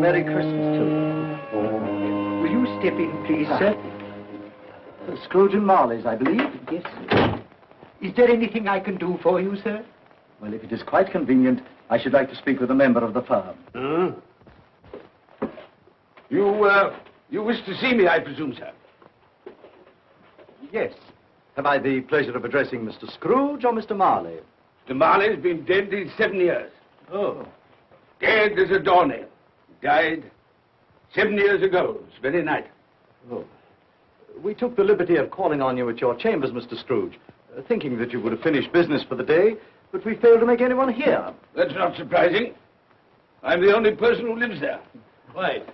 Merry Christmas to you. Will you step in, please, sir? Scrooge and Marley's, I believe. Yes, sir. Is there anything I can do for you, sir? Well, if it is quite convenient, I should like to speak with a member of the firm. You wish to see me, I presume, sir? Yes. Have I the pleasure of addressing Mr. Scrooge or Mr. Marley? Mr. Marley's been dead these 7 years. Oh. Dead as a doornail. Died 7 years ago, this very night. Oh. We took the liberty of calling on you at your chambers, Mr. Scrooge, thinking that you would have finished business for the day, but we failed to make anyone here. That's not surprising. I'm the only person who lives there. Right.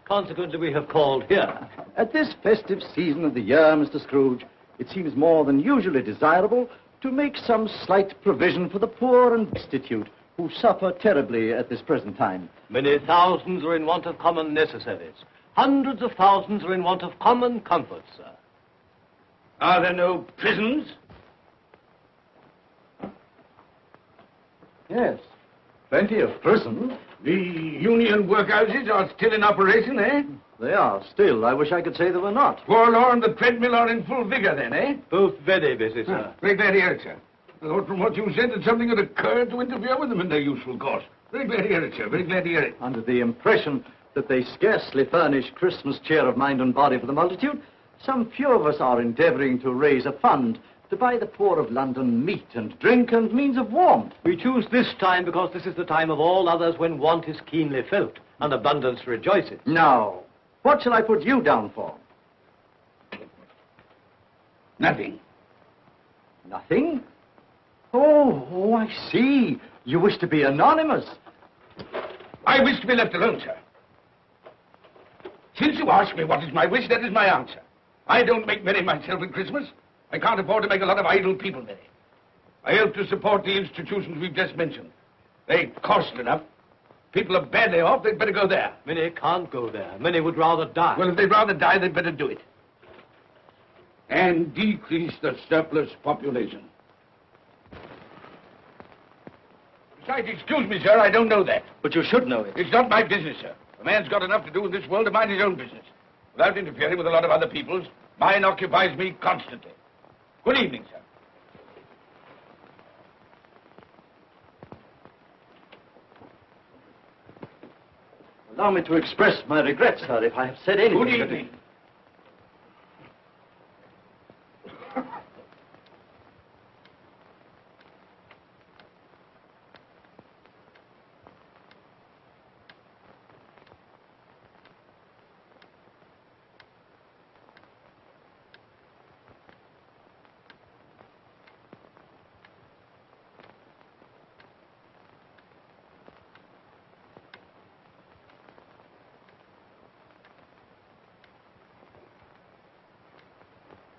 Consequently, we have called here. At this festive season of the year, Mr. Scrooge, it seems more than usually desirable to make some slight provision for the poor and destitute who suffer terribly at this present time. Many thousands are in want of common necessaries. Hundreds of thousands are in want of common comforts, sir. Are there no prisons? Yes, plenty of prison. The union workhouses are still in operation, eh? They are still. I wish I could say they were not. Forlorn, the treadmill are in full vigor then, eh? Both very busy, sir. Very glad to hear it, sir. I thought from what you said that something had occurred to interfere with them in their useful course. Very glad to hear it, sir. Very glad to hear it. Under the impression that they scarcely furnish Christmas cheer of mind and body for the multitude, some few of us are endeavoring to raise a fund to buy the poor of London meat and drink and means of warmth. We choose this time because this is the time of all others when want is keenly felt and abundance rejoices. Now, what shall I put you down for? Nothing. Nothing? Oh, I see. You wish to be anonymous. I wish to be left alone, sir. Since you ask me what is my wish, that is my answer. I don't make merry myself at Christmas. I can't afford to make a lot of idle people merry. I help to support the institutions we've just mentioned. They cost enough. People are badly off, they'd better go there. Many can't go there. Many would rather die. Well, if they'd rather die, they'd better do it. And decrease the surplus population. Besides, excuse me, sir, I don't know that. But you should know it. It's not my business, sir. A man's got enough to do in this world to mind his own business. Without interfering with a lot of other people's, mine occupies me constantly. Good evening, sir. Allow me to express my regrets, sir, if I have said anything. Good evening.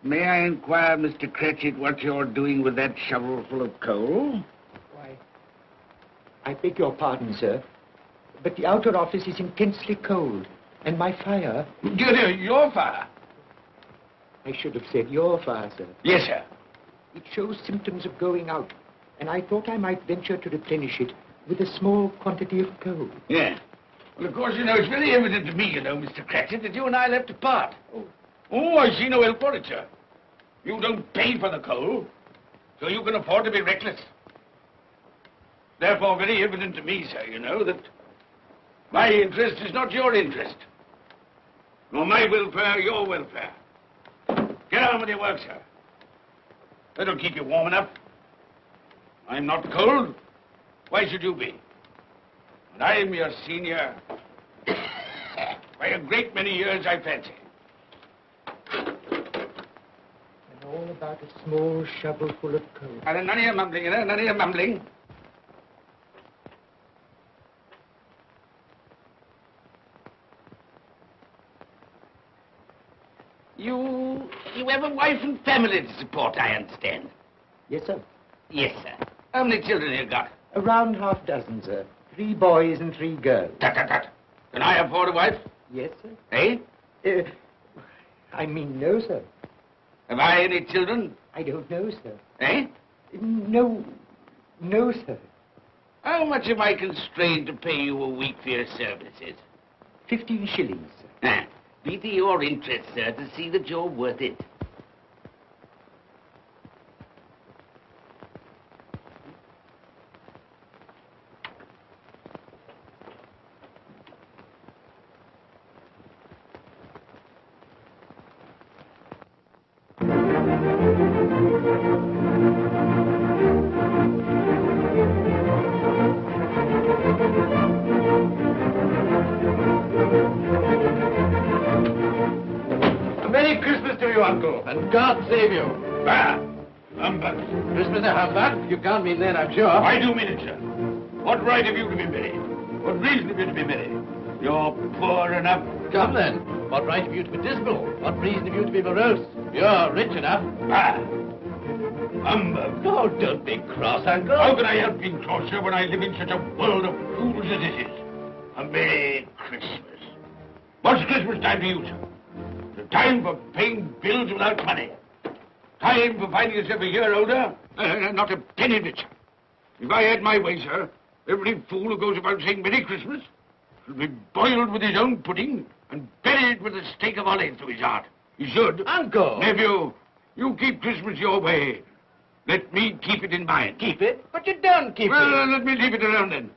May I inquire, Mr. Cratchit, what you're doing with that shovel full of coal? Why, I beg your pardon, sir, but the outer office is intensely cold, and my fire... Dear, your fire? I should have said your fire, sir. Yes, sir. It shows symptoms of going out, and I thought I might venture to replenish it with a small quantity of coal. Yeah. Well, of course, it's very evident to me, Mr. Cratchit, that you and I left apart. Oh, I see no help for it, sir. You don't pay for the coal, so you can afford to be reckless. Therefore, very evident to me, sir, that my interest is not your interest. Nor my welfare, your welfare. Get on with your work, sir. That'll keep you warm enough. I'm not cold. Why should you be? And I'm your senior by a great many years, I fancy. All about a small shovel full of coal. And none of your mumbling, none of your mumbling. You have a wife and family to support, I understand. Yes, sir. Yes, sir. How many children you got? Around half a dozen, sir. 3 boys and 3 girls. Tut, tut, tut. Can I afford a wife? Yes, sir. Eh? I mean, no, sir. Have I any children? I don't know, sir. Eh? No, sir. How much am I constrained to pay you a week for your services? 15 shillings. Be to your interest, sir, to see that you're worth it. Merry Christmas to you, Uncle, and God save you. Bah! Humbug. Christmas a humbug? You can't mean that, I'm sure. I do mean it, sir. What right have you to be merry? What reason have you to be merry? You're poor enough. Come then. What right have you to be dismal? What reason have you to be morose? You're rich enough. Bah! Humbug. Oh, don't be cross, Uncle. How can I help being cross, sir, when I live in such a world of fools as this is? A Merry Christmas. What's Christmas time to you, sir? The time for paying bills without money. Time for finding yourself a year older? Not a penny of it, sir. If I had my way, sir, every fool who goes about saying Merry Christmas should be boiled with his own pudding and buried with a stake of olive through his heart. He should. Uncle! Nephew, you keep Christmas your way. Let me keep it in mine. Keep it? But you don't keep Well, let me leave it alone then.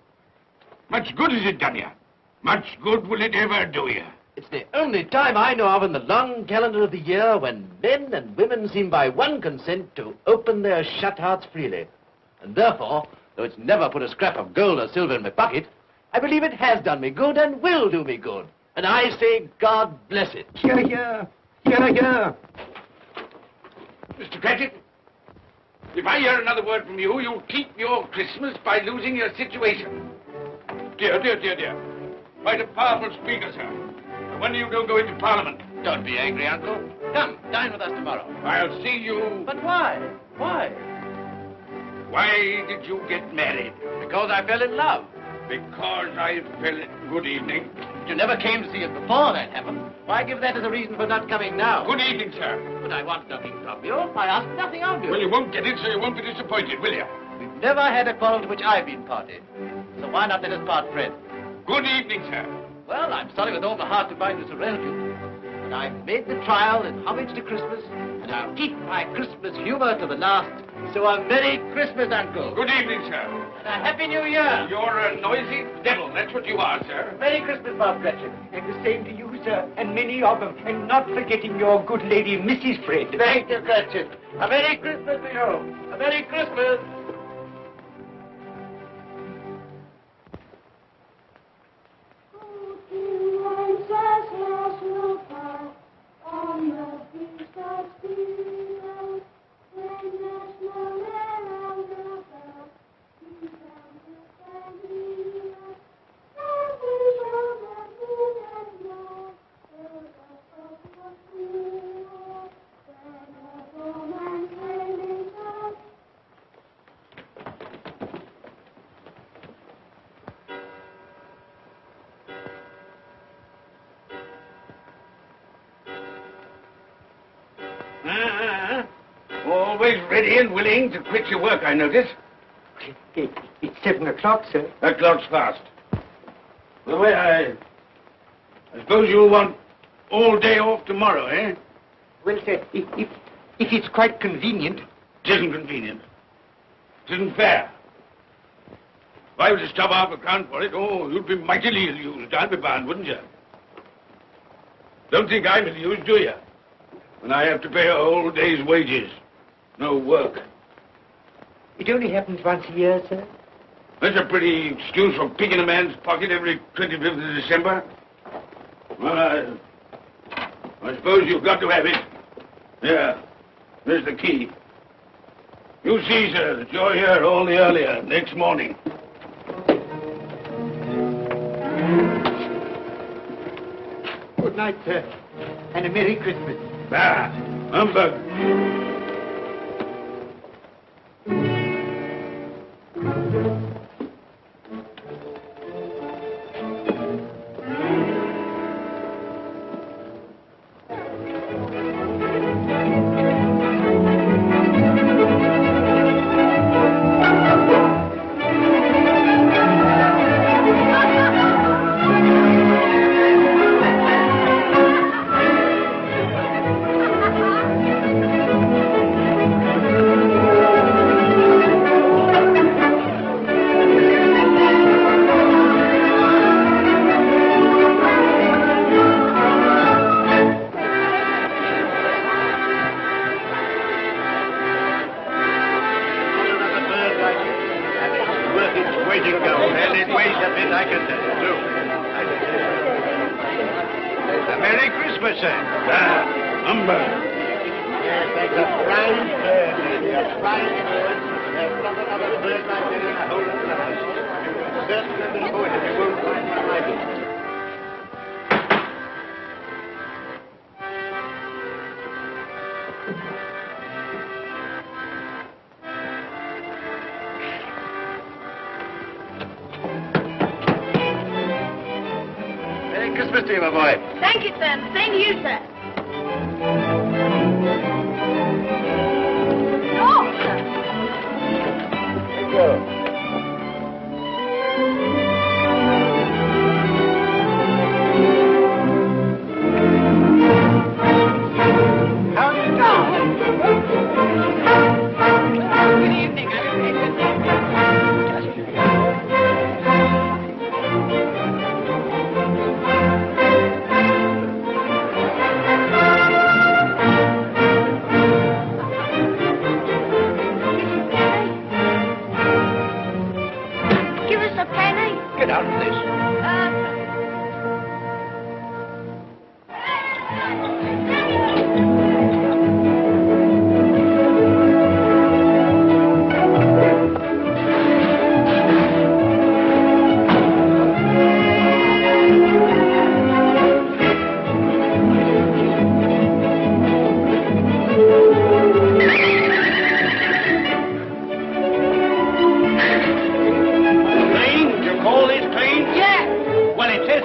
Much good has it done you? Much good will it ever do you? It's the only time I know of in the long calendar of the year when men and women seem by one consent to open their shut hearts freely. And therefore, though it's never put a scrap of gold or silver in my pocket, I believe it has done me good and will do me good. And I say, God bless it. Hear, hear. Hear, hear. Mr. Cratchit, if I hear another word from you, you'll keep your Christmas by losing your situation. Dear, dear, dear, dear. Quite a powerful speaker, sir. No wonder you don't go into Parliament. Don't be angry, Uncle. Come, dine with us tomorrow. I'll see you... But why? Why? Why did you get married? Because I fell in love. Because I fell... Good evening. You never came to see us before that happened. Why give that as a reason for not coming now? Good evening, sir. But I want nothing from you. I ask nothing of you. Well, you won't get it, so you won't be disappointed, will you? We've never had a quarrel to which I've been party. So why not let us part friends? Good evening, sir. Well, I'm sorry with all my heart to find this around you. But I've made the trial in homage to Christmas, and I'll keep my Christmas humor to the last. So a Merry Christmas, Uncle. Good evening, sir. And a Happy New Year. You're a noisy devil, that's what you are, sir. Merry Christmas, Bob Cratchit. And the same to you, sir, and many of them. And not forgetting your good lady, Mrs. Fred. Thank you, Cratchit. A Merry Christmas to you. A Merry Christmas. Always ready and willing to quit your work, I notice. It's 7 o'clock, sir. That clock's fast. Well, I suppose you'll want all day off tomorrow, eh? Well, sir, if it's quite convenient. It isn't convenient. It isn't fair. If I was to stop half a crown for it, oh, you'd be mightily ill-used, I'll be bound, wouldn't you? Don't think I'm ill-used, do you? When I have to pay a whole day's wages. No work. It only happens once a year, sir. That's a pretty excuse for picking a man's pocket every 25th of December. Well, I suppose you've got to have it. Yeah, there's the key. You see, sir, that you're here all the earlier next morning. Good night, sir. And a Merry Christmas. Bah, humbug. you go. And it weighs a bit, I can tell you, too. A Merry Christmas, sir. Umber. Yes, that's a fine bird, lady, a fine bird. There's not another bird like that in the whole of the house. You'll certainly be good if you won't find one like it. Merry Christmas to you, my boy. Thank you, sir. Same to you, sir. Oh, sir. Thank you. How do you do? Good evening. Give us a penny. Get out of this. Clean? You call this clean? Yeah. Well, it is.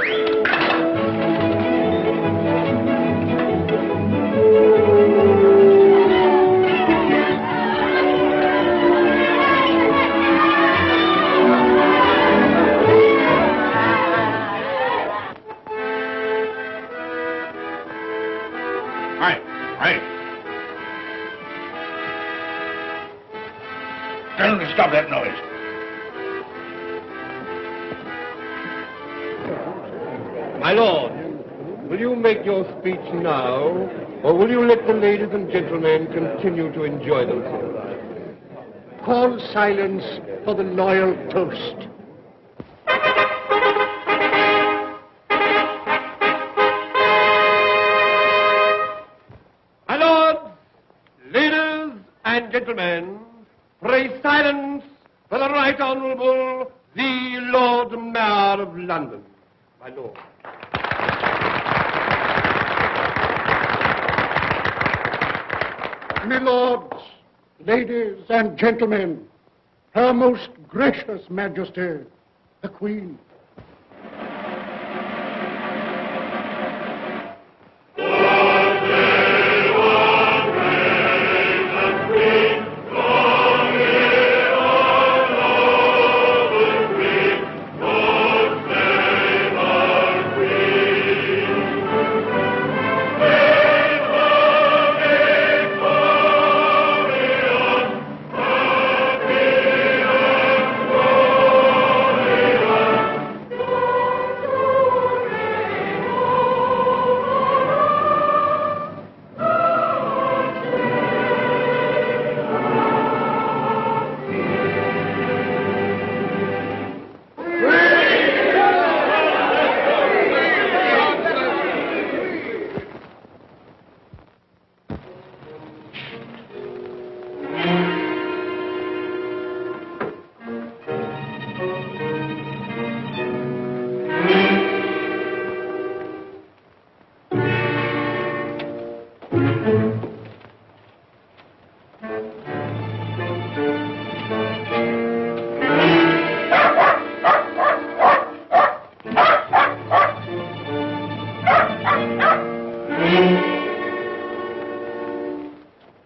Right. Tell them to stop that noise. My lord, will you make your speech now, or will you let the ladies and gentlemen continue to enjoy themselves? Call silence for the loyal toast. My lords, ladies and gentlemen, pray silence for the Right Honourable the Lord Mayor of London. My lord. My lords, ladies and gentlemen, Her Most Gracious Majesty, the Queen.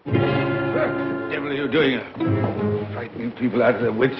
What the devil are you doing? Frightening people out of their wits.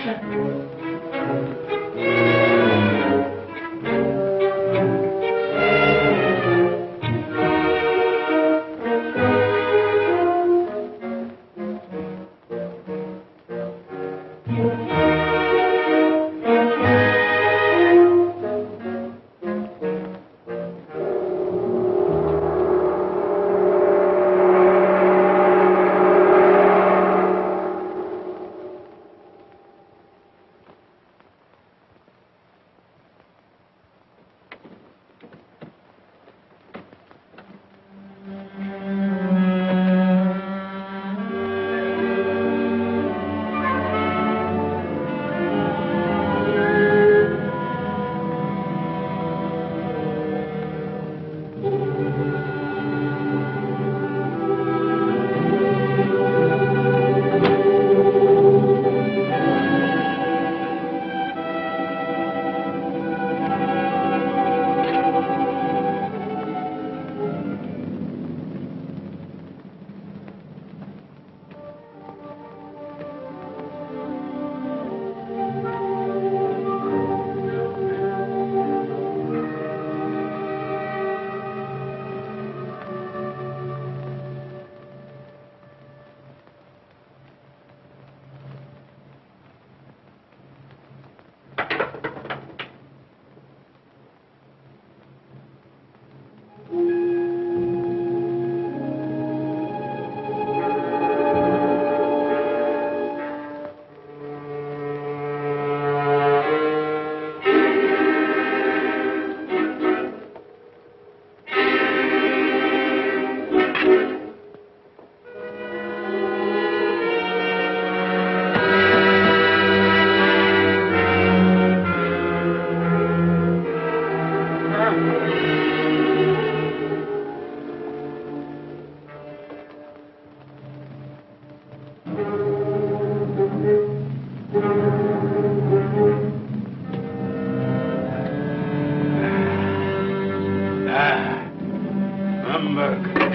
Nuremberg.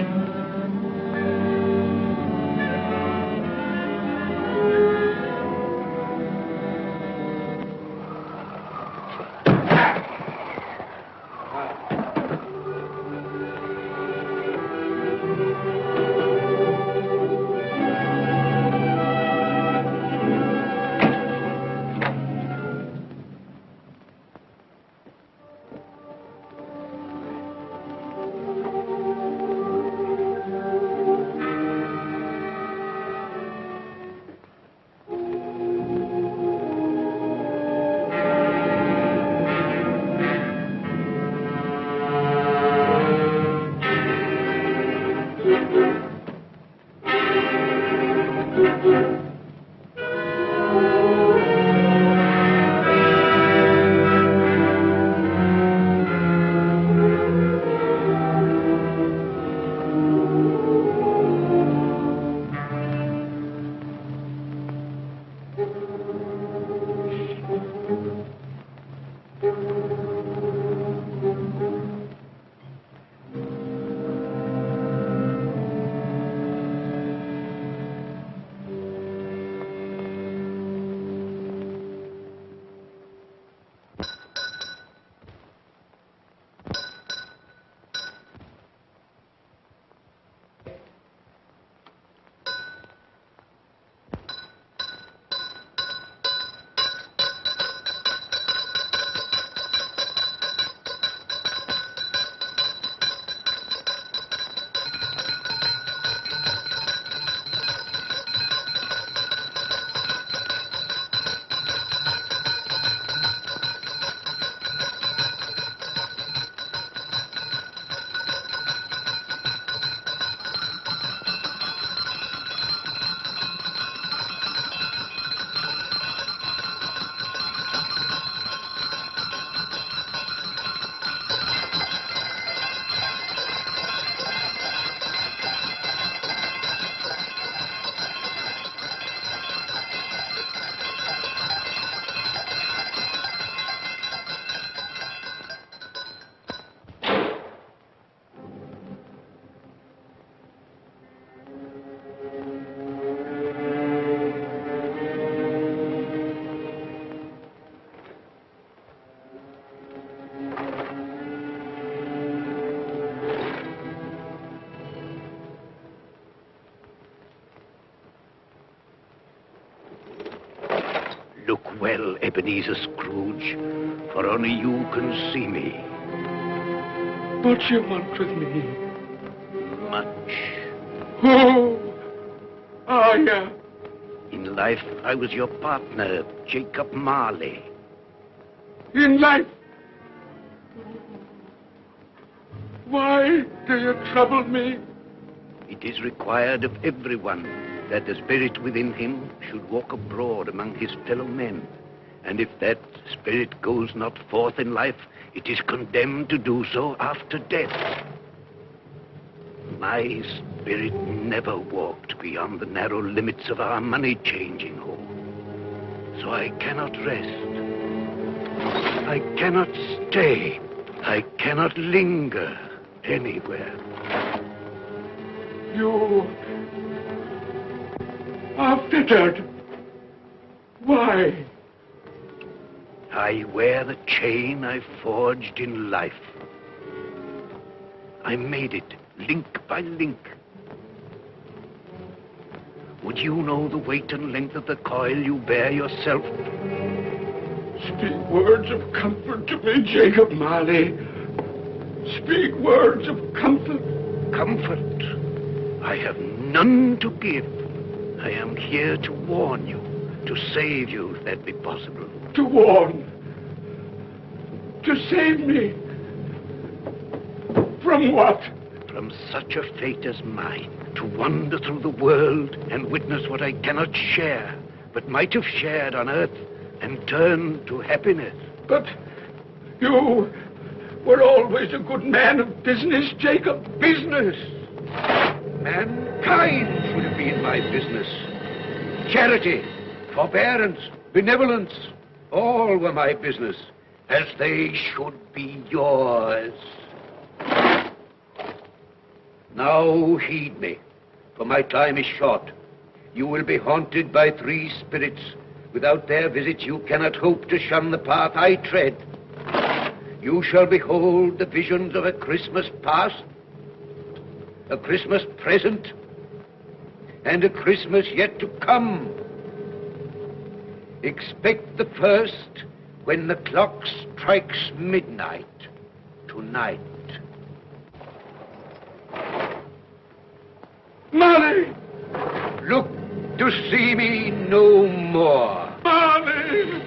Look well, Ebenezer Scrooge, for only you can see me. What do you want with me? Much. Oh, yeah. In life, I was your partner, Jacob Marley. In life. Why do you trouble me? It is required of everyone that the spirit within him should walk abroad among his fellow men. And if that spirit goes not forth in life, it is condemned to do so after death. My spirit never walked beyond the narrow limits of our money-changing hall. So I cannot rest. I cannot stay. I cannot linger anywhere. You are fettered. Why? I wear the chain I forged in life. I made it link by link. Would you know the weight and length of the coil you bear yourself? Speak words of comfort to me, Jacob Marley. Speak words of comfort. Comfort. I have none to give. I am here to warn you, to save you if that be possible. To warn. To save me. From what? From such a fate as mine, to wander through the world and witness what I cannot share, but might have shared on earth and turn to happiness. But you were always a good man of business, Jacob. Business! Mankind should have been my business. Charity, forbearance, benevolence, all were my business, as they should be yours. Now heed me, for my time is short. You will be haunted by 3 spirits. Without their visit, you cannot hope to shun the path I tread. You shall behold the visions of a Christmas past, a Christmas present, and a Christmas yet to come. Expect the first when the clock strikes midnight tonight. Molly! Look to see me no more. Molly!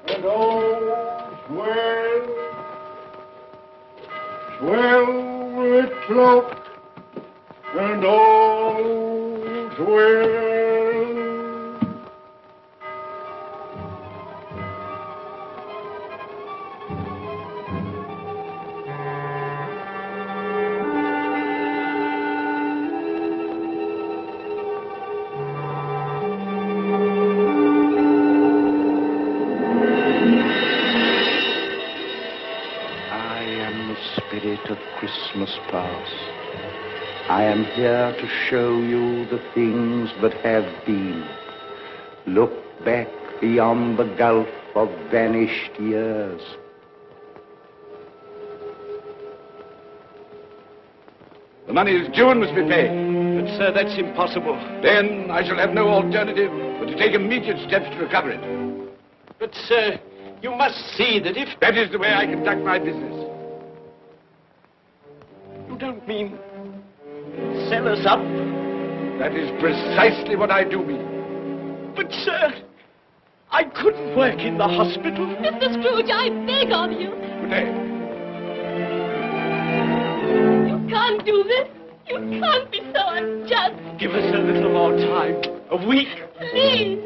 And all's well, swell with cloak, and all's well. Spirit of Christmas past, I am here to show you the things that have been. Look back beyond the gulf of vanished years. The money is due and must be paid. But, sir, that's impossible. Then I shall have no alternative but to take immediate steps to recover it. But, sir, you must see that if... That is the way I conduct my business. You don't mean sell us up? That is precisely what I do mean. But, sir, I couldn't work in the hospital. Mr. Scrooge, I beg of you. Good day. You can't do this. You can't be so unjust. Give us a little more time. A week. Please.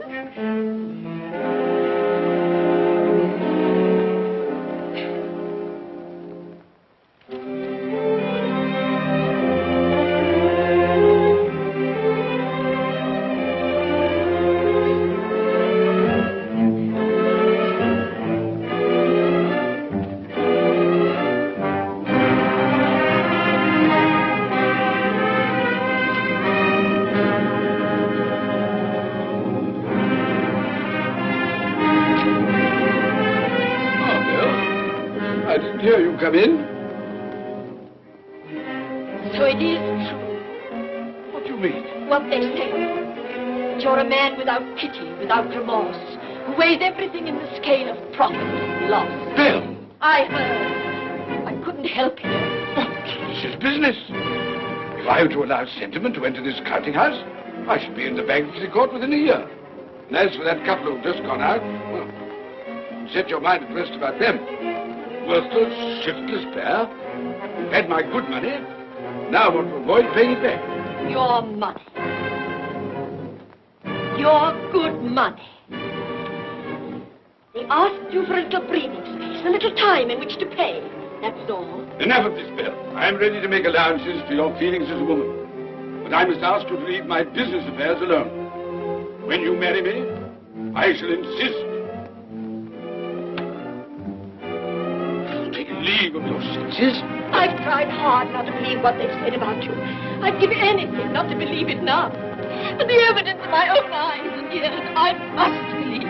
Here, you come in. So it is true. What do you mean? What they say. That you're a man without pity, without remorse, who weighs everything in the scale of profit and loss. Bill! I heard. I couldn't help you. This is business. If I were to allow sentiment to enter this counting house, I should be in the bankruptcy court within a year. And as for that couple who've just gone out, well, set your mind at rest about them. Worthless, shiftless pair. Had my good money. Now I want to avoid paying it back. Your money. Your good money. They asked you for a little breathing space, a little time in which to pay. That's all. Enough of this, Bill. I am ready to make allowances for your feelings as a woman. But I must ask you to leave my business affairs alone. When you marry me, I shall insist. Take leave of your senses. I've tried hard not to believe what they've said about you. I'd give anything not to believe it now. But the evidence of my own eyes and ears, I must believe.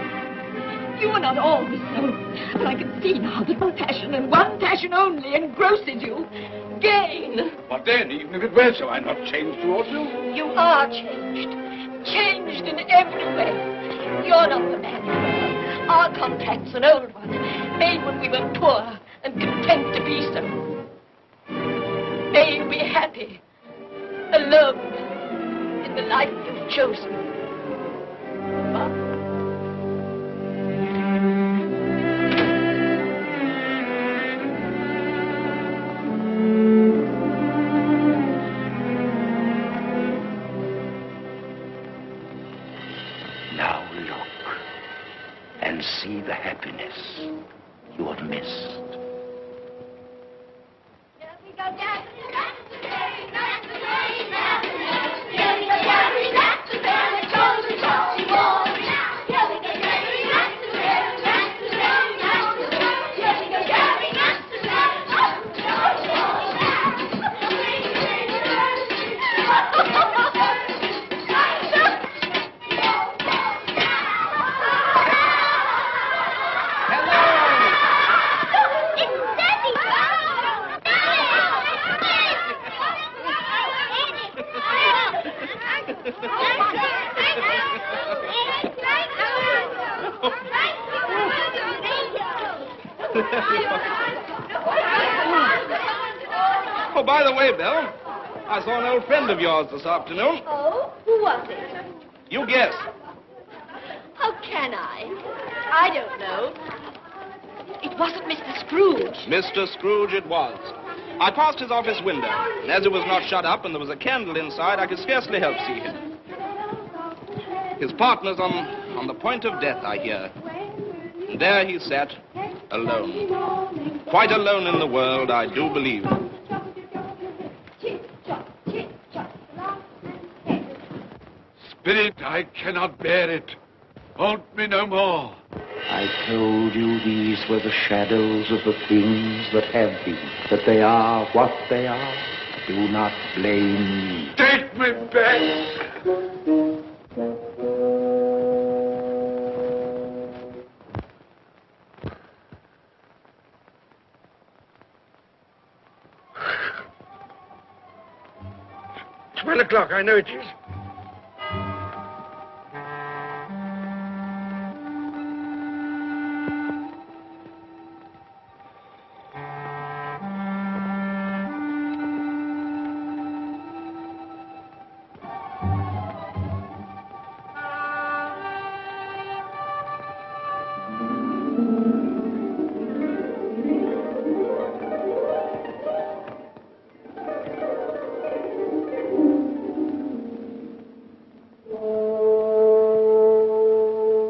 You are not always so. But I can see now that one passion and one passion only engrosses you. Gain. But then, even if it were so, I'm not changed towards you. You are changed. Changed in every way. You're not the man you were. Our contact's an old one, made when we were poor and content to be so. May you be happy, alone, in the life you've chosen. But Now look and see the happiness you have missed. Oh, by the way, Belle, I saw an old friend of yours this afternoon. Oh, who was it? You guess. How can I? I don't know. It wasn't Mr. Scrooge. Mr. Scrooge it was. I passed his office window, and as it was not shut up and there was a candle inside, I could scarcely help see him. His partner's on the point of death, I hear. And there he sat, alone. Quite alone in the world, I do believe. Spirit, I cannot bear it. Haunt me no more. I told you these were the shadows of the things that have been, that they are what they are. Do not blame me. Take me back. $12 I know it is.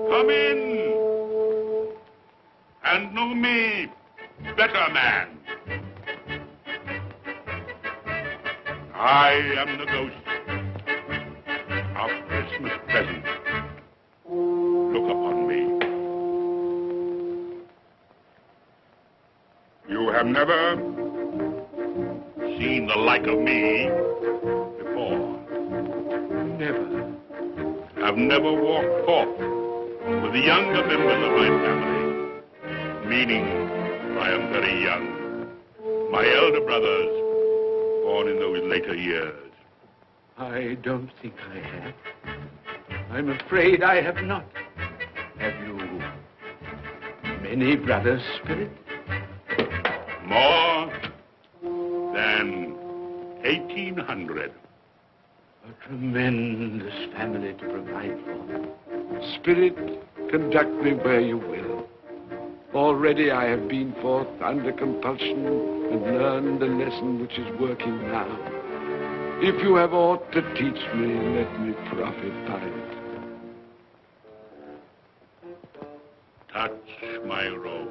Come in and know me better, man. I am the ghost of Christmas present. Look upon me. You have never seen the like of me before. Never. I've never walked forth with the younger members of my family, meaning I am very young. My elder brothers, born in those later years. I don't think I have. I'm afraid I have not. Have you many brothers, Spirit? More than 1,800. A tremendous family to provide for. Spirit, conduct me where you will. Already I have been forth under compulsion and learned the lesson which is working now. If you have aught to teach me, let me profit by it. Touch my robe,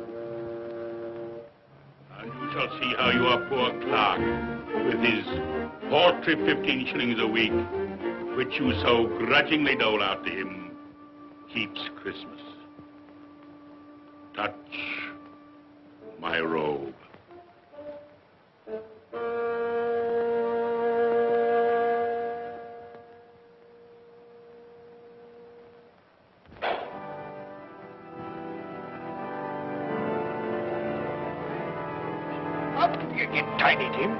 and you shall see how your poor clerk, with his paltry 15 shillings a week, which you so grudgingly dole out to him, keeps Christmas. Touch my robe. Tiny Tim.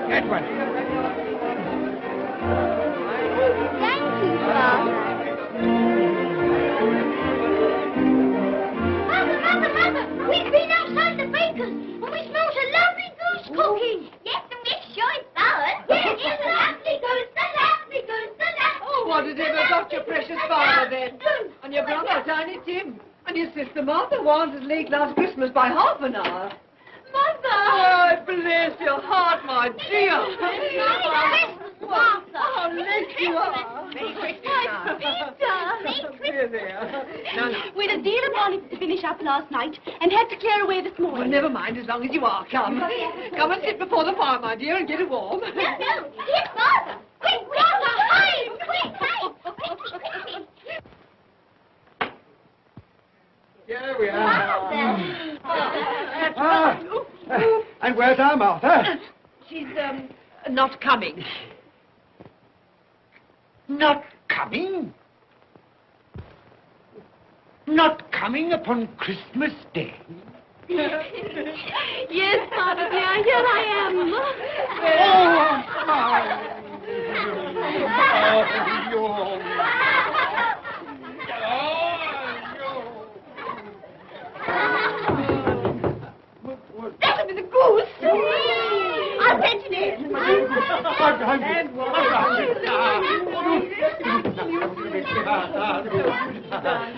That one. Thank you, Father. Mother, we've been outside the baker's and we smelled a lovely goose cooking. Yes, and we're sure it's ours. Yes, it's a lovely goose, a lovely goose, a lovely Oh, what has ever got your precious father then? And your brother, Tiny Tim? And your sister Martha was as late last Christmas by half an hour. Mother! Oh, bless your heart, my dear. Merry Christmas, Martha. Oh, late you are. Merry Christmas, My Peter. There. No, no. We had a deal of bonnets to finish up last night and had to clear away this Well, morning. never mind, as long as you are. Come. Come and sit before the fire, my dear, and get it warm. No, yes, Martha. Quick, Martha, hide, quick, hide. Here we are. Martha. And where's our Martha? She's, not coming. Not coming? Not coming upon Christmas Day? Yes, Father dear, here I am. That would be the goose. I'll fetch it in.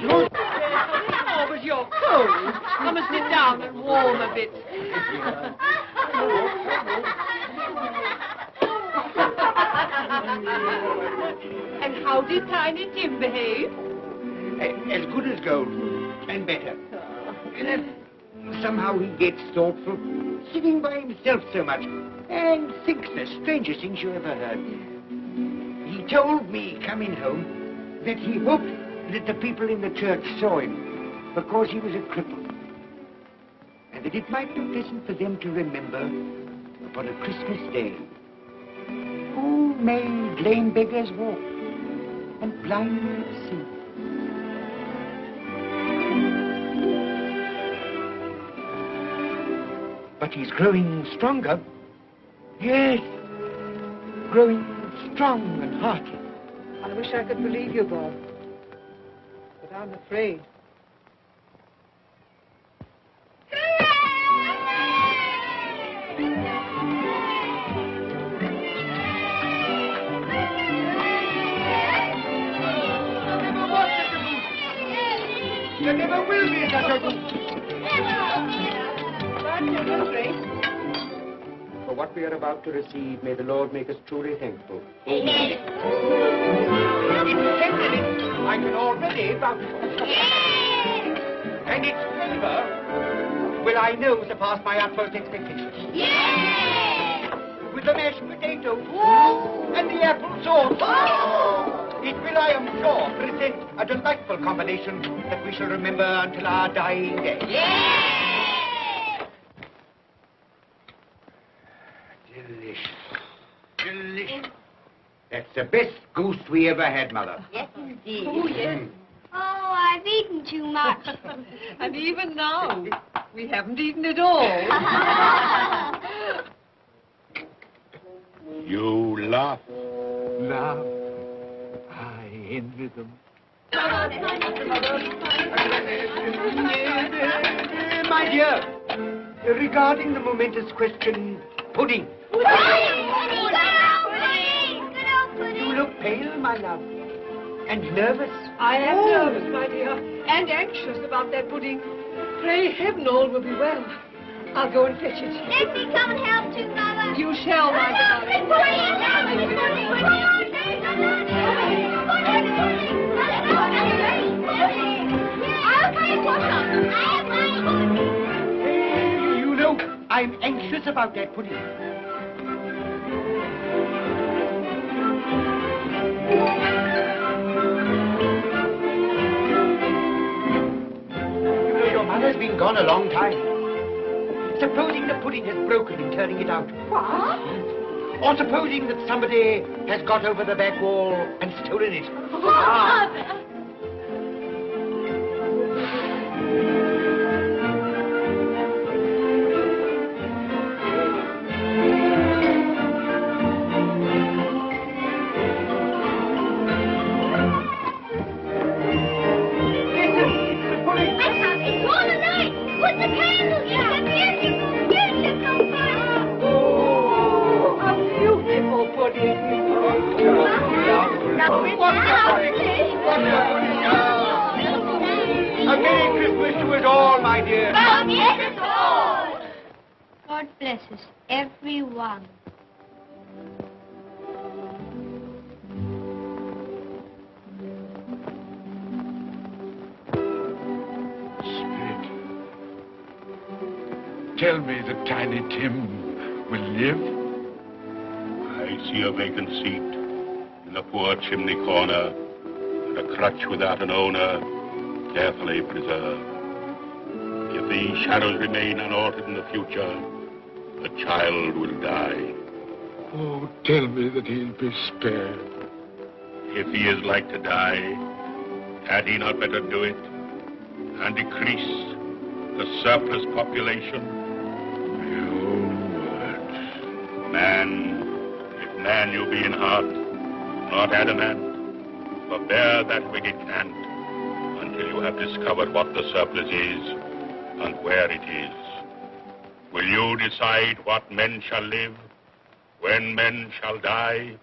Oh, but you're cold. Come and sit down and warm a bit. And how did Tiny Tim behave? As good as gold, and better. Somehow he gets thoughtful, sitting by himself so much, and thinks the strangest things you ever heard. He told me, coming home, that he hoped that the people in the church saw him, because he was a cripple. And that it might be pleasant for them to remember, upon a Christmas day, who made lame beggars walk, and blind men see. But he's growing stronger. Yes, growing strong and hearty. I wish I could believe you, Bob. But I'm afraid. There never will be such a goose. For what we are about to receive, may the Lord make us truly thankful. Amen. Its tenderness I can already vouch for. And its flavor will I know surpass my utmost expectations. With the mashed potato and the apple sauce. It will, I am sure, present a delightful combination that we shall remember until our dying day. Delicious. Delicious. That's the best goose we ever had, Mother. Yes, indeed. Oh, yes. Oh, I've eaten too much. And even now, we haven't eaten it all. You laugh. Love. I envy them. My dear, regarding the momentous question, pudding. You look pale, my love, and nervous. I am nervous, my dear, and anxious about that pudding. Pray heaven all will be well. I'll go and fetch it. Let me come and help too, Mother. You shall, my darling. I'm anxious about that pudding. You know, your mother's been gone a long time. Supposing the pudding has broken in turning it out. What? Or supposing that somebody has got over the back wall and stolen it. Father! A Merry Christmas to us all, my dear. God bless us, everyone. Spirit, tell me that Tiny Tim will live. I see a vacant seat in the poor chimney corner, and a crutch without an owner, carefully preserved. If these shadows remain unaltered in the future, the child will die. Oh, tell me that he'll be spared. If he is like to die, had he not better do it and decrease the surplus population? Your words. Man, if man you be in heart, not adamant, forbear that wicked cant until you have discovered what the surplus is and where it is. Will you decide what men shall live, when men shall die?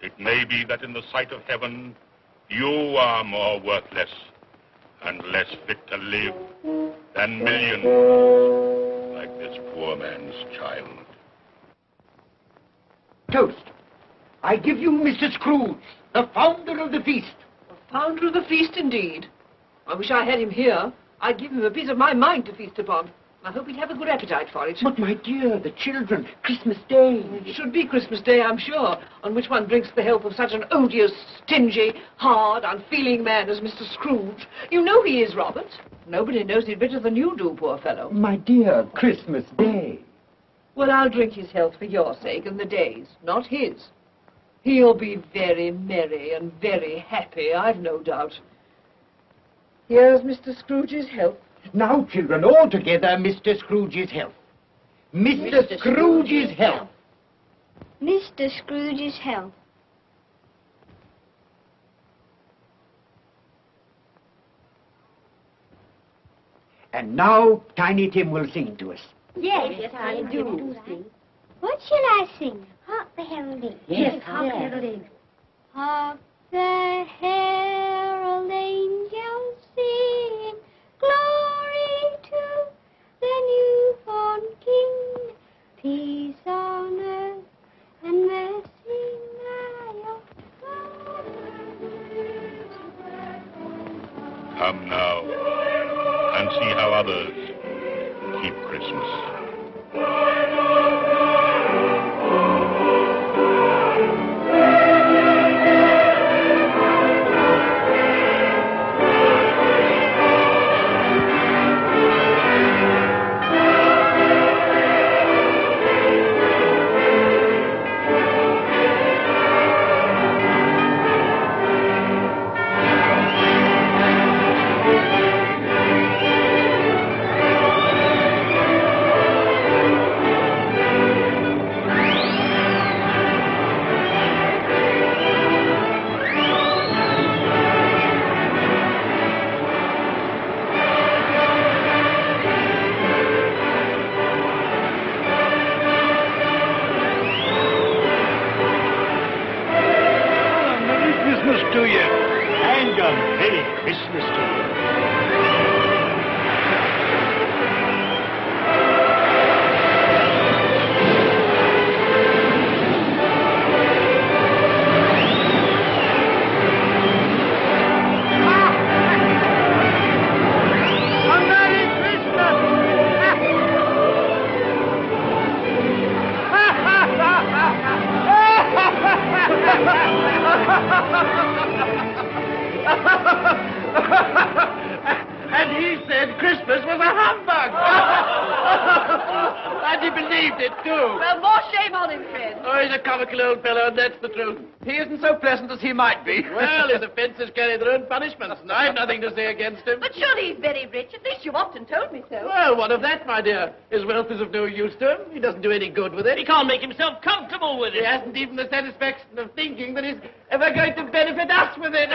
It may be that in the sight of heaven, you are more worthless and less fit to live than millions like this poor man's child. Toast. I give you Mr. Scrooge, the founder of the feast. The founder of the feast, indeed. I wish I had him here. I'd give him a piece of my mind to feast upon. I hope he'd have a good appetite for it. But, my dear, the children, Christmas Day. It should be Christmas Day, I'm sure, on which one drinks the health of such an odious, stingy, hard, unfeeling man as Mr. Scrooge. You know he is, Robert. Nobody knows it better than you do, poor fellow. My dear, Christmas Day. Well, I'll drink his health for your sake and the day's, not his. He'll be very merry and very happy, I've no doubt. Here's Mr. Scrooge's health. Now, children, all together, Mr. Scrooge's health. Mr. Scrooge's health. Mr. Scrooge's health. And now, Tiny Tim will sing to us. Yes, I do. What shall I sing? Hark the heralding. Yes, hark the heralding. Hark the herald angels sing, glory to the newborn King, peace on earth and mercy nigh of God. Come now and see how others keep Christmas. And he believed it, too. Well, more shame on him, friend. Oh, he's a comical old fellow, and that's the truth. He isn't so pleasant as he might be. Well, his offences carry their own punishments, and I've nothing to say against him. But surely he's very rich. At least you've often told me so. Well, what of that, my dear? His wealth is of no use to him. He doesn't do any good with it. He can't make himself comfortable with He it. hasn't even the satisfaction of thinking that he's ever going to benefit us with it.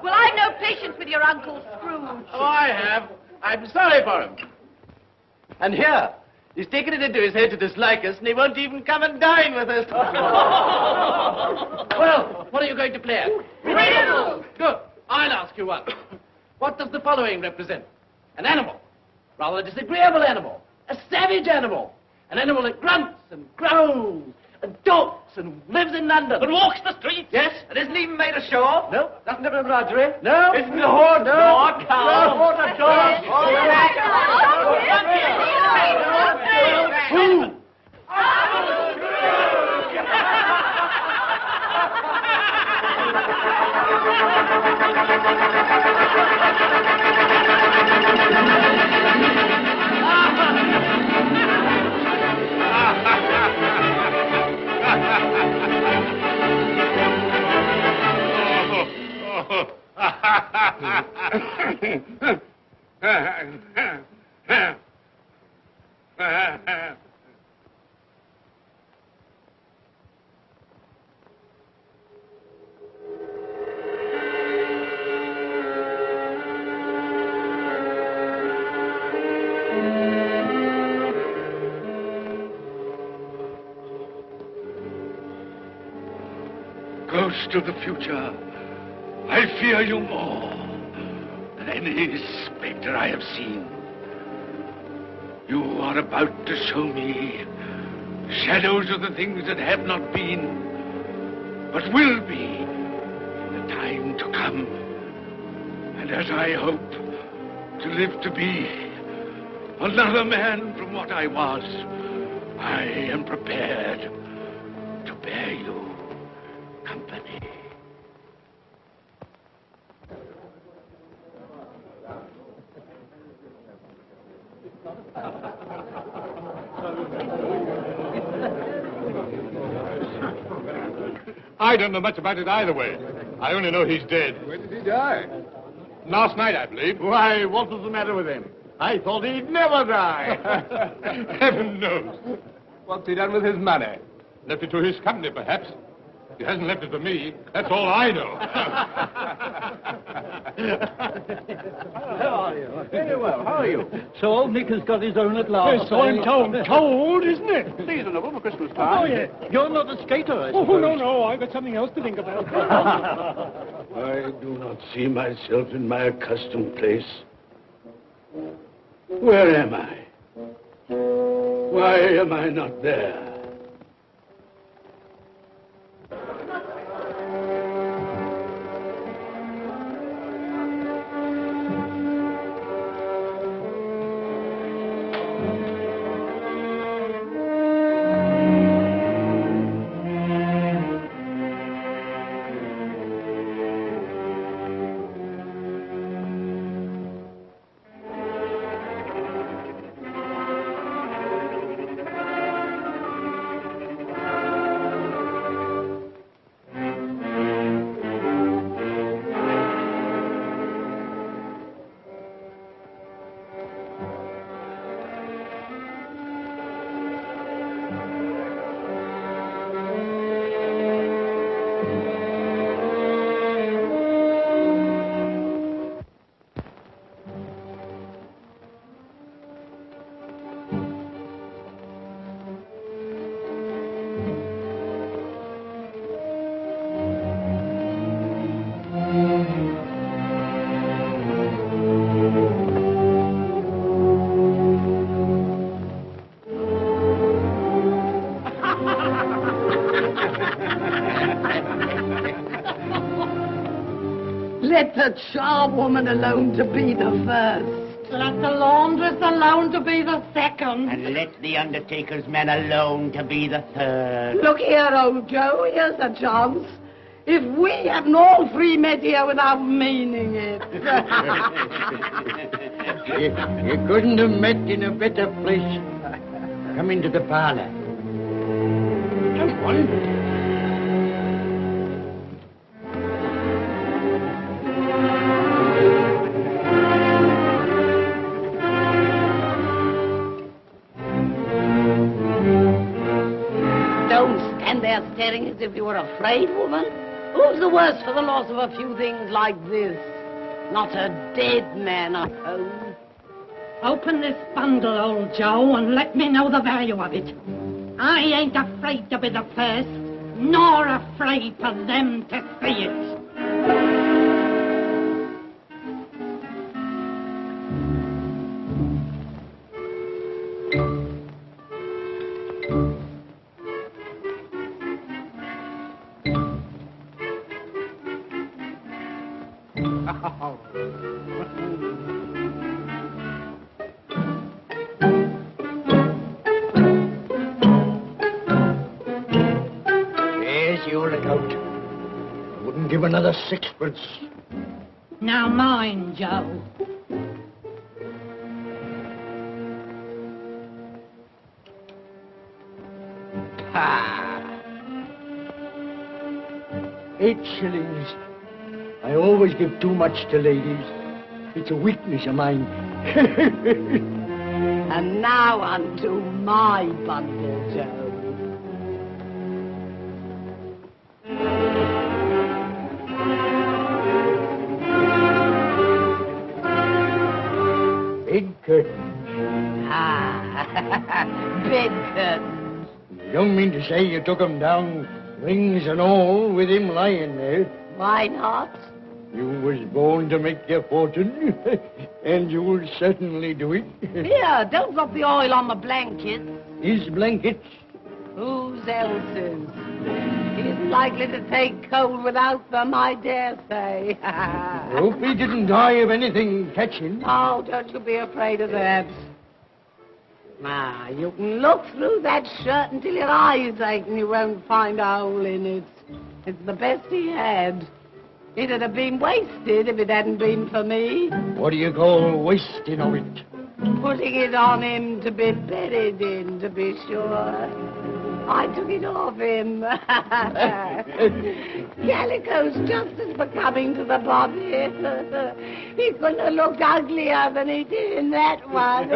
Well, I've no patience with your Uncle Scrooge. Oh, I have. I'm sorry for him. And here, he's taken it into his head to dislike us, and he won't even come and dine with us. Well, what are you going to play at? Riddles! Good. I'll ask you one. What does the following represent? An animal. Rather a disagreeable animal. A savage animal. An animal that grunts and growls and talks and lives in London. And walks the streets. Yes. And isn't even made a show of. No. Doesn't have a menagerie. No. Isn't a horse. No. Not cow. No, not a dog. Who? Ghost of the future, I fear you more than any spectre I have seen. You are about to show me shadows of the things that have not been, but will be in the time to come. And as I hope to live to be another man from what I was, I am prepared to bear you company. I don't know much about it either way. I only know he's dead. When did he die? Last night, I believe. Why, what was the matter with him? I thought he'd never die. Heaven knows. What's he done with his money? Left it to his company, perhaps. He hasn't left it to me. That's all I know. How are you? Very well. How are you? So old Nick has got his own at last. So I'm told. Cold, isn't it? Seasonable for Christmas time. Oh, yeah. You're not a skater, I suppose. Oh, no. I've got something else to think about. I do not see myself in my accustomed place. Where am I? Why am I not there? Let the charwoman alone to be the first. Let the laundress alone to be the second. And let the undertaker's man alone to be the third. Look here, old Joe, here's a chance. If we hadn't all three met here without meaning it. You couldn't have met in a better place. Come into the parlor. Come on. Don't stand there staring as if you were afraid, woman. Who's the worse for the loss of a few things like this? Not a dead man, I hope. Open this bundle, old Joe, and let me know the value of it. I ain't afraid to be the first, nor afraid for them to see it. There's your lookout. I wouldn't give another sixpence. Now mind, Joe. Ah. 8 shillings. I always give too much to ladies. It's a weakness of mine. And now unto my bundle, Joe. Big curtains. Ah, bed curtains. You don't mean to say you took 'em down, rings and all, with him lying there? Why not? You was born to make your fortune, and you'll certainly do it. Here, don't drop the oil on the blankets. His blankets? Whose else's? He isn't likely to take cold without them, I dare say. Hope he didn't die of anything catching. Oh, don't you be afraid of that. Ah, you can look through that shirt until your eyes ache and you won't find a hole in it. It's the best he had. It'd have been wasted if it hadn't been for me. What do you call wasting of it? Putting it on him to be buried in, to be sure. I took it off him. Calico's just as becoming to the body. He couldn't have looked uglier than he did in that one.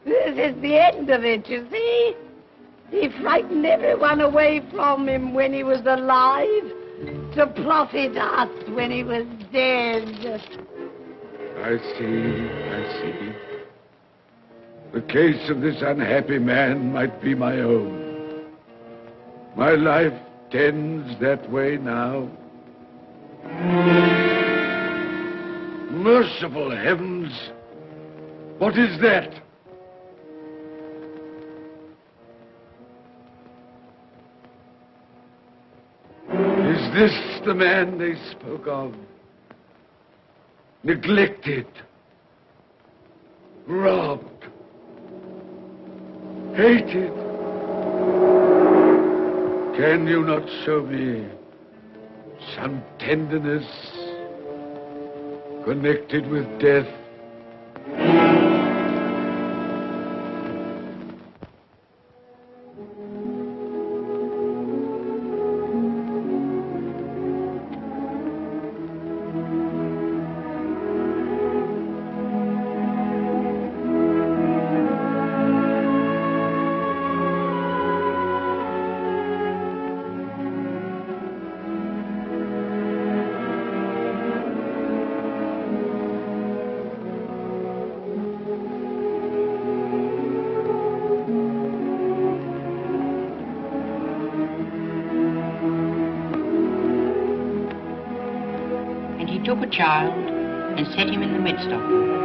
This is the end of it, you see. He frightened everyone away from him when he was alive, to profit us when he was dead. I see. The case of this unhappy man might be my own. My life tends that way now. Merciful heavens! What is that? Is this the man they spoke of? Neglected, robbed, hated. Can you not show me some tenderness connected with death? Took a child and set him in the midst of them.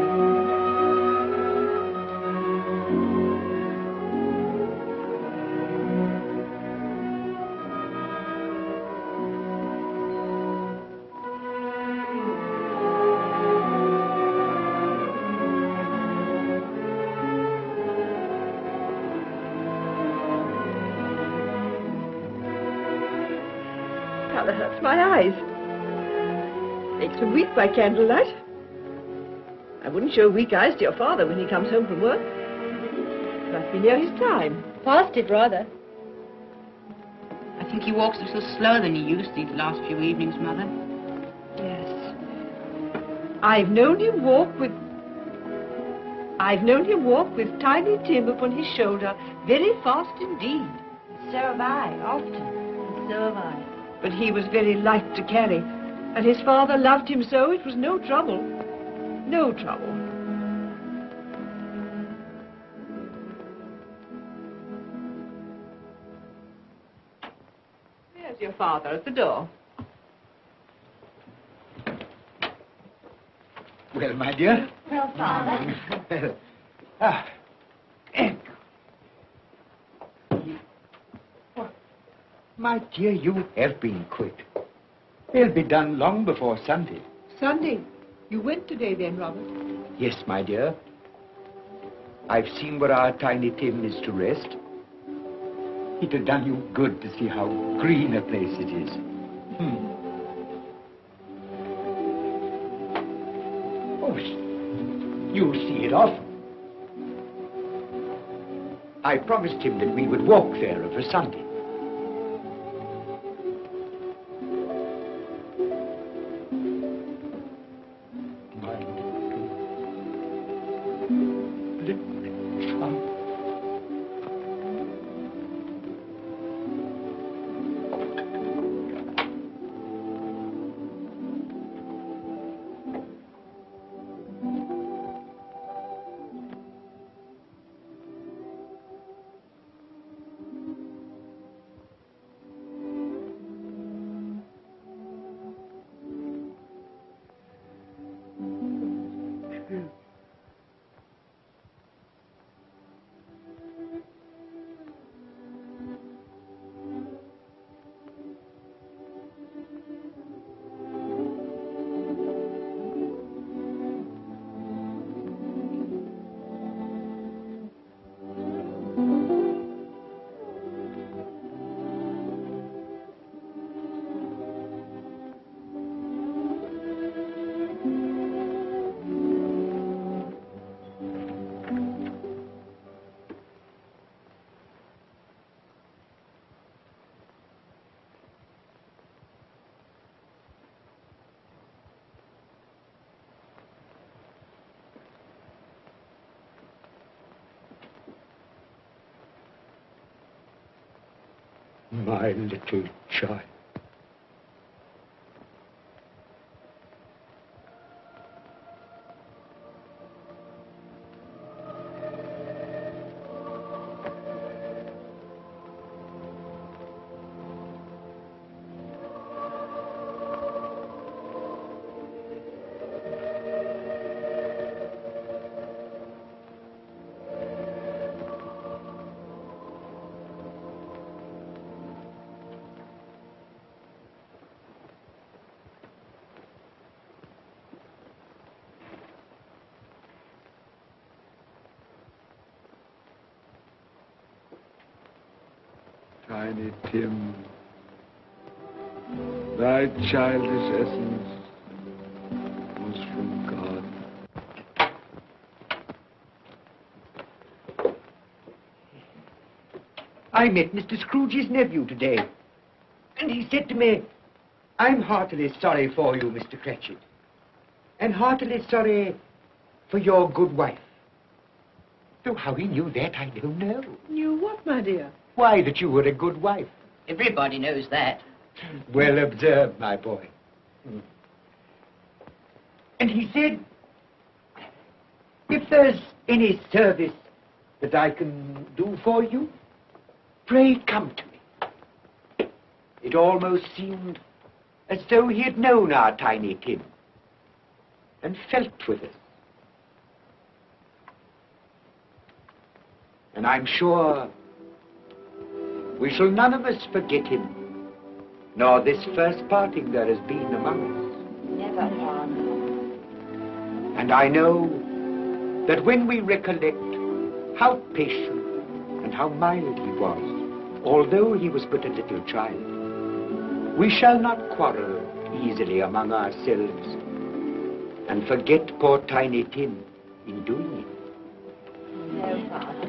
rather hurts my eyes. Makes me weak by candlelight. I wouldn't show weak eyes to your father when he comes home from work. Must be near his time. Past it, rather. I think he walks a little slower than he used these last few evenings, Mother. Yes. I've known him walk with Tiny Tim upon his shoulder very fast indeed. So have I, often. And so have I. But he was very light to carry, and his father loved him so it was no trouble. No trouble. There's your father at the door. Well, my dear. Well, Father. Well, my dear, you have been quick. They'll be done long before Sunday. Sunday. You went today then, Robert? Yes, my dear. I've seen where our Tiny Tim is to rest. It had done you good to see how green a place it is. Oh, you see it often. I promised him that we would walk there of a Sunday. My little child. Tiny Tim, thy childish essence was from God. I met Mr. Scrooge's nephew today, and he said to me, I'm heartily sorry for you, Mr. Cratchit, and heartily sorry for your good wife. Though how he knew that, I don't know. Knew what, my dear? Why, that you were a good wife. Everybody knows that. Well observed, my boy. And he said, if there's any service that I can do for you, pray come to me. It almost seemed as though he had known our Tiny Tim and felt with us. And I'm sure we shall none of us forget him, nor this first parting there has been among us. Never, Father. And I know that when we recollect how patient and how mild he was, although he was but a little child, We shall not quarrel easily among ourselves and forget poor Tiny Tim in doing it. No, Father.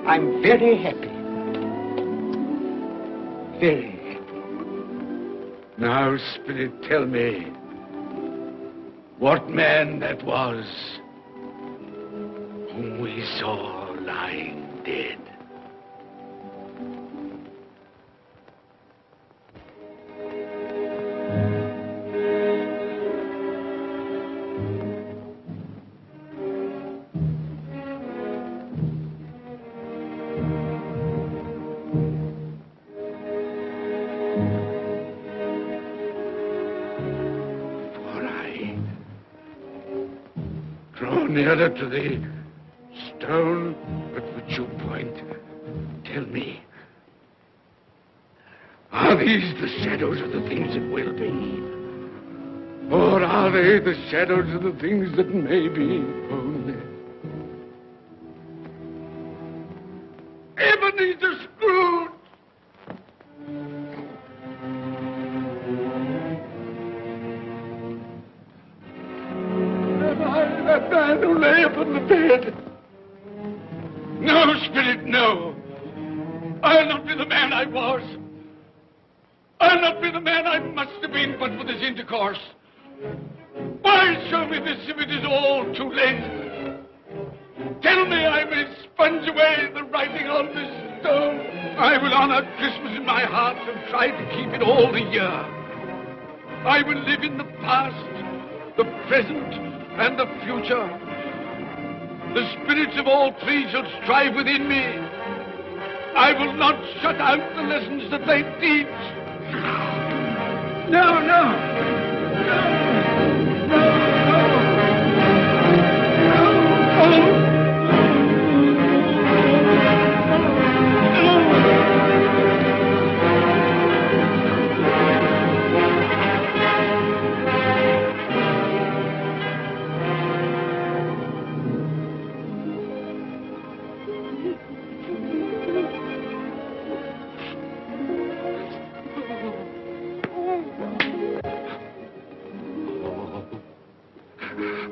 I'm very happy. Very happy. Now, Spirit, tell me what man that was whom we saw lying dead. Nearer to the stone at which you point. Tell me, are these the shadows of the things that will be? Or are they the shadows of the things that may be only? Ebenezer Scrooge! That man who lay upon the bed. No, Spirit, no. I'll not be the man I was. I'll not be the man I must have been but for this intercourse. Why show me this if it is all too late? Tell me I may sponge away the writing on this stone. I will honor Christmas in my heart and try to keep it all the year. I will live in the past, the present, and the future. The spirits of all three shall strive within me. I will not shut out the lessons that they teach. No, no. No. No. No.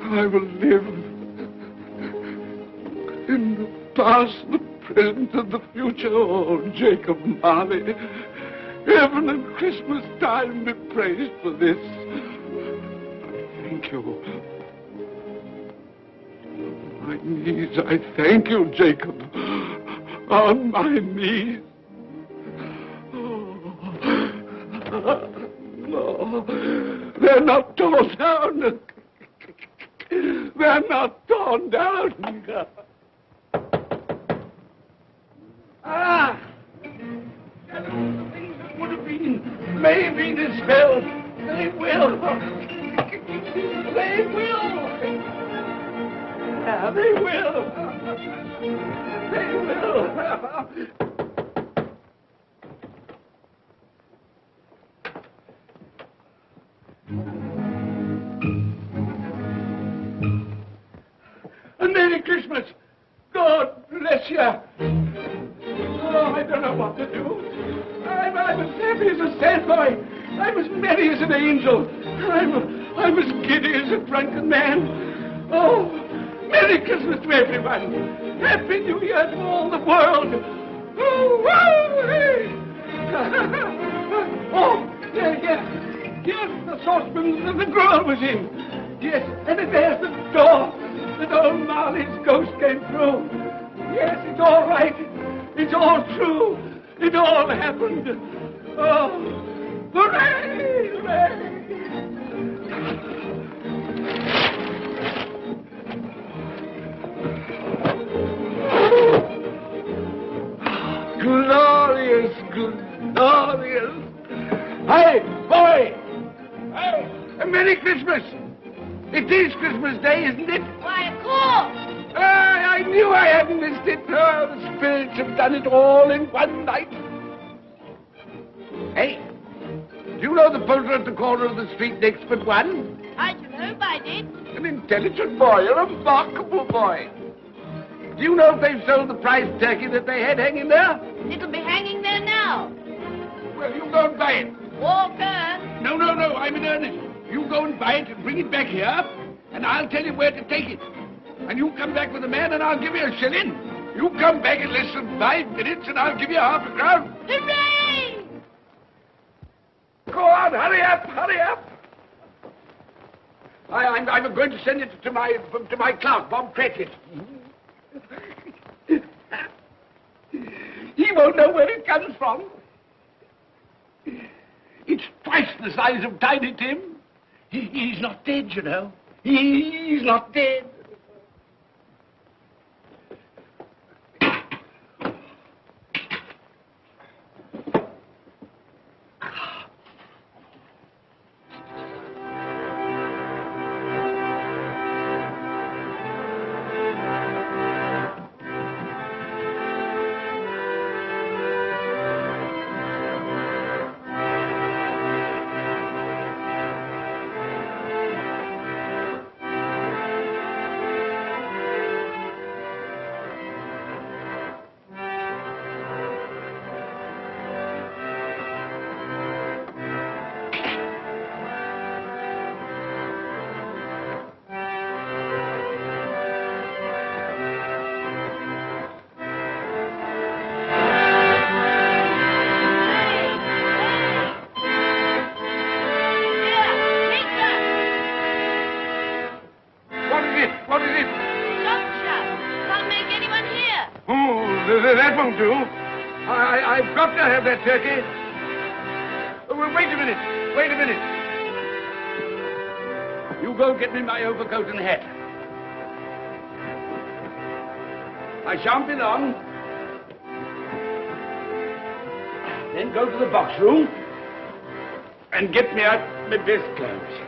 I will live in the past, the present, and the future. Oh, Jacob Marley, heaven and Christmas time be praised for this. Thank you. On my knees, I thank you, Jacob. On my knees. Oh. No, they're not torn down. They're not torn down. Ah! Things that would have been may be dispelled. They will. They will. Yeah, they will. They will. A Merry Christmas! God bless you! Oh, I don't know what to do. I'm as happy as a sandboy. I'm as merry as an angel. I'm as giddy as a drunken man. Oh, Merry Christmas to everyone. Happy New Year to all the world. Oh, whoa, hey. Oh, yeah. Yes, the saucepan that the girl was in. Yes, and there's the door that old Marley's ghost came through. Yes, it's all right. It's all true. It all happened. Oh, hooray! Hooray! Glorious, glorious. Hey, boy! Hey, a Merry Christmas! It is Christmas Day, isn't it? Why, of course. I knew I hadn't missed it. Oh, the spirits have done it all in one night. Hey, do you know the poulterer at the corner of the street next but one? I should hope I did. An intelligent boy, a remarkable boy. Do you know if they've sold the prize turkey that they had hanging there? It'll be hanging there now. Well, you go and buy it. Walker! No, I'm in earnest. You go and buy it and bring it back here, and I'll tell you where to take it. And you come back with the man, and I'll give you a shilling. You come back in less than 5 minutes, and I'll give you half a crown. Hooray! Go on, hurry up. I'm going to send it to my clerk, Bob Cratchit. He won't know where it comes from. It's twice the size of Tiny Tim. He's not dead, you know. He's not dead. That won't do. I've got to have that turkey. Well, wait a minute. You go get me my overcoat and hat. I shan't be long. Then go to the box room and get me out my best clothes.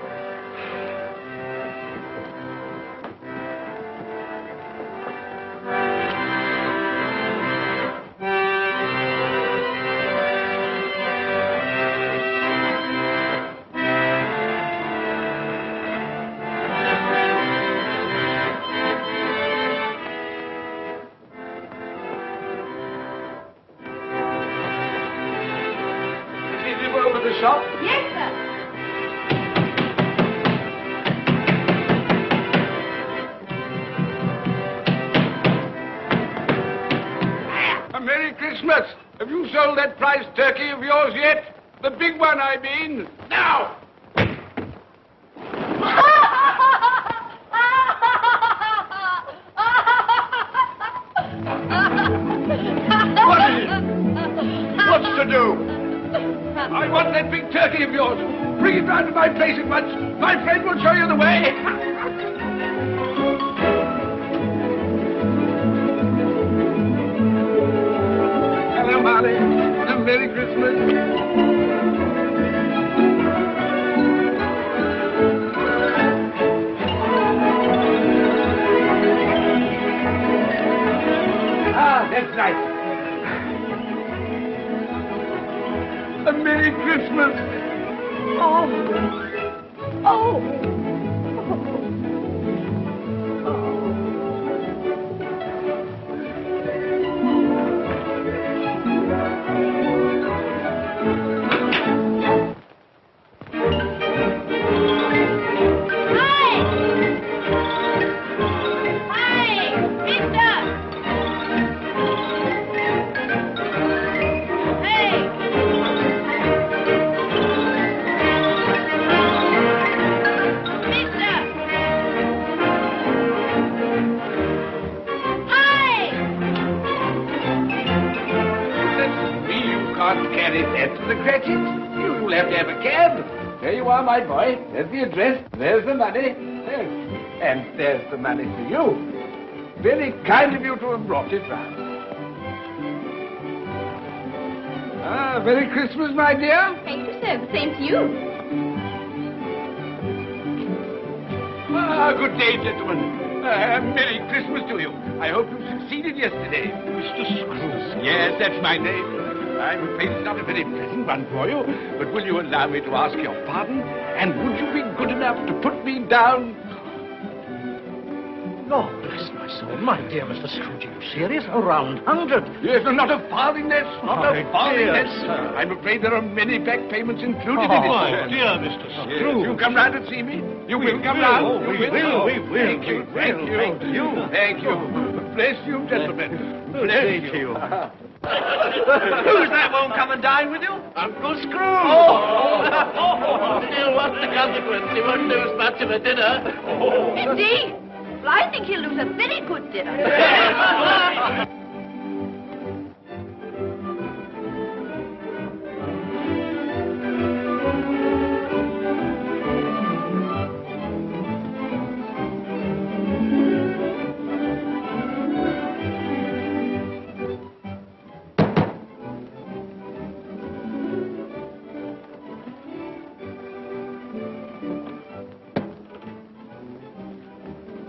Shop? Yes, sir. A Merry Christmas. Have you sold that prize turkey of yours yet? The big one, I mean. Now! What is it? What's to do? I want that big turkey of yours. Bring it round to my place at once. My friend will show you the way. Hello, Molly. And Merry Christmas. That's right. A Merry Christmas. Oh. The Cratchit. You'll have to have a cab. There you are, my boy. There's the address. There's the money. There. And there's the money for you. Very kind of you to have brought it round. Merry Christmas, my dear. Thank you, sir. The same to you. Good day, gentlemen. Merry Christmas to you. I hope you succeeded yesterday. Mr. Scrooge. Yes, that's my name. I'm afraid it's not a very pleasant one for you, but will you allow me to ask your pardon? And would you be good enough to put me down Lord bless my soul. My dear Mr. Scrooge, are you serious? A round 100. Yes, not a farthing less. Not My a farthing dear less. sir. I'm afraid there are many back payments included Oh, in it. my sir. dear Mr. Yes, Scrooge. you come round and see me. You will come will. round. Oh, You we will. We will. Thank you. We Thank will. you. Thank you. Thank you. Bless you, gentlemen. Bless you. Who's that won't come and dine with you? Uncle Scrooge! Oh! Still, what's the consequence? He won't lose much of a dinner. Indeed. Well, I think he'll lose a very good dinner.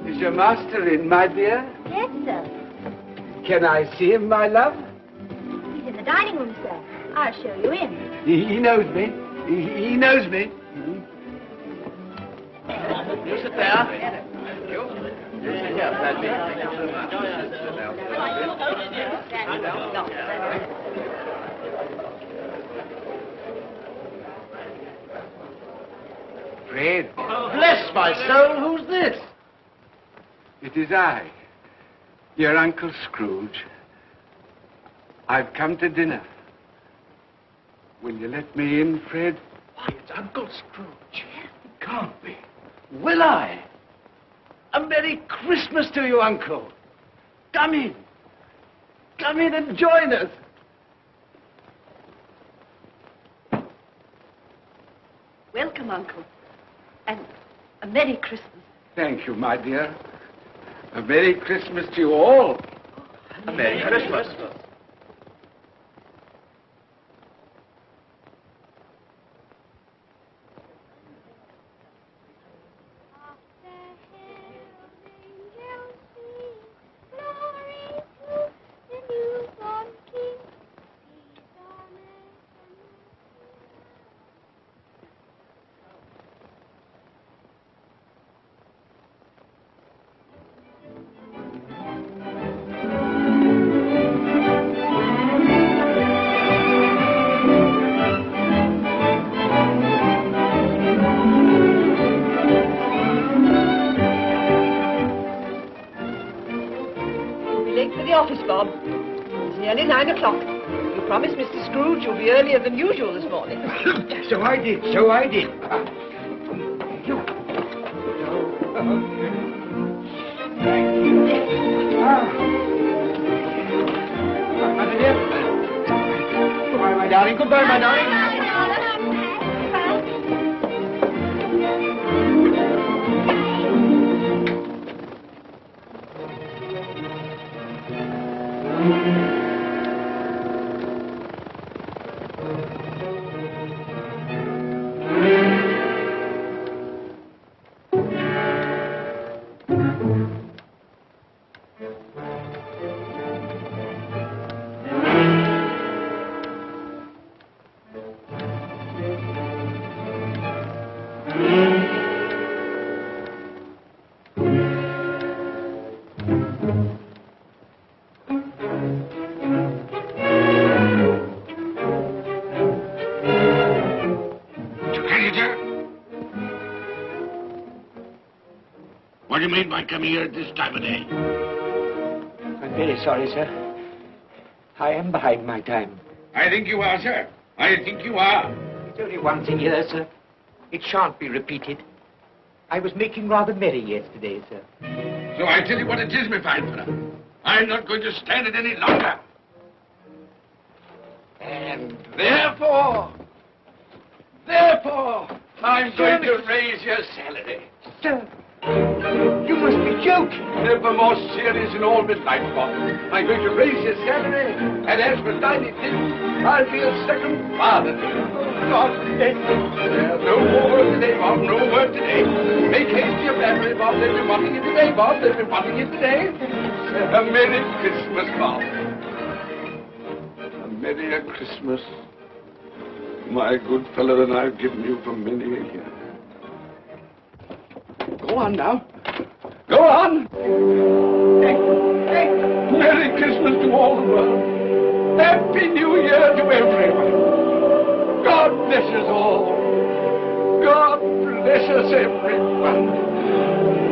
Is your master in, my dear? Yes, sir. Can I see him, my love? He's in the dining room, sir. I'll show you in. He knows me. He knows me. You sit there. Thank you. You sit here, Paddy. Thank you so much. Fred. Bless my soul, who's this? It is I, your Uncle Scrooge. I've come to dinner. Will you let me in, Fred? Why, it's Uncle Scrooge. It can't be. Will I? A Merry Christmas to you, Uncle. Come in. Come in and join us. Welcome, Uncle. And a Merry Christmas. Thank you, my dear. A Merry Christmas to you all. A Merry Christmas. Late for the office, Bob. It's nearly 9 o'clock. You promised Mr. Scrooge you'll be earlier than usual this morning. So I did. So I did. You. Thank you. My dear. Goodbye, my darling. Goodbye, my darling. What do you mean by coming here at this time of day? I'm very sorry, sir. I am behind my time. I think you are, sir. I think you are. It's only once a year, sir. It shan't be repeated. I was making rather merry yesterday, sir. So I tell you what it is, my fine fellow. I'm not going to stand it any longer. And therefore, I'm going to raise your salary. Sir, you must be joking. Never more serious in all my life, Bob. I'm going to raise your salary, and as for tiny things, I'll be a second father to you. God bless you. No more work today, Bob. No work today. Make haste to your family, Bob. They'll be wanting you today, Bob. They'll be wanting you today. A Merry Christmas, Bob. A Merry Christmas, my good fellow, and I've given you for many a year. Go on now. Go on. Merry Christmas to all the world. Happy New Year to everyone. God bless us all. God bless us everyone.